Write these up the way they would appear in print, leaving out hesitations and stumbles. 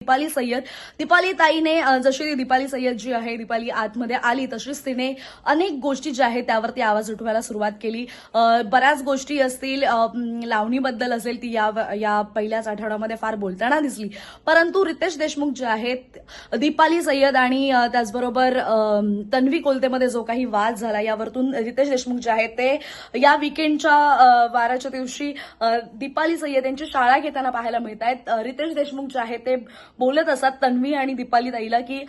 दीपाली सय्यद. दीपाली ताईने जशी दीपाली सय्यद जी आहे, दीपाली आतमध्ये आली तशीच तिने अनेक गोष्टी ज्या आहेत त्यावरती आवाज उठवायला सुरुवात केली. बऱ्याच गोष्टी असतील, लावणीबद्दल असेल, ती या पहिल्याच आठवड्यामध्ये फार बोलताना दिसली. परंतु रितेश देशमुख जे आहेत, दीपाली सय्यद आणि त्याचबरोबर तन्वी कोलतेमध्ये जो काही वाद झाला, यावरतून रितेश देशमुख जे आहेत ते या विकेंडच्या वाराच्या दिवशी दीपाली सय्यद यांची शाळा घेताना पाहायला मिळत आहेत. रितेश देशमुख जे आहेत ते बोलत असतात तन्वी आणि दीपाली ताईला की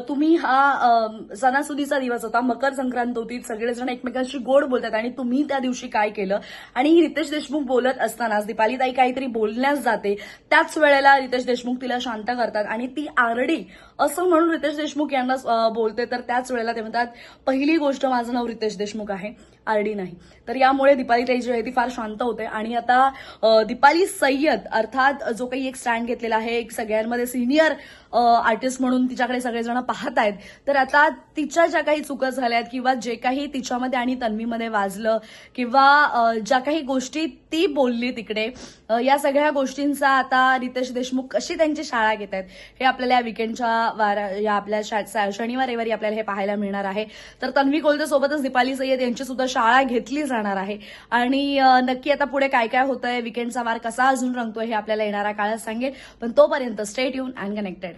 तुम्ही हा सणासुदीचा दिवस होता, मकर संक्रांत होती, सगळेजण एकमेकांशी गोड बोलतात आणि तुम्ही त्या दिवशी काय केलं. आणि रितेश देशमुख बोलत असतानाच दीपाली ताई काहीतरी बोलण्यास जाते, त्याच वेळेला रितेश देशमुख तिला शांत करतात आणि ती आरडी असं म्हणून रितेश देशमुख यांना बोलते. तर त्याच वेळेला ते म्हणतात, पहिली गोष्ट माझं नाव रितेश देशमुख आहे, आरडी नाही. तर यामुळे दीपाली ताई जी आहे ती फार शांत होते. आणि आता दीपाली सय्यद अर्थात जो काही एक स्टँड घेतलेला आहे, एक सगळ्यांमध्ये सिनियर आर्टिस्ट म्हणून तिच्याकडे सगळेजण पाहत आहेत. तर आता तिच्या ज्या काही चुका झाल्यात किंवा जे काही तिच्यामध्ये आणि तन्वीमध्ये वाजलं किंवा ज्या काही गोष्टी ती बोलली तिकडे, या सगळ्या गोष्टींचा आता रितेश देशमुख कशी त्यांची शाळा घेत आहेत हे आपल्याला या विकेंडच्या या आपल्या शनिवार रविवारी आपल्याला हे पाहायला मिळणार आहे. तर तन्वी कोलते सोबतच दीपाली सय्यद यांची सुद्धा शाळा घेतली जाणार आहे. आणि नक्की आता पुढे काय काय होतंय, विकेंडचा वार कसा अजून रंगतोय हे आपल्याला येणाऱ्या काळात सांगेल. पण तोपर्यंत स्टे ट्यून अँड कनेक्टेड.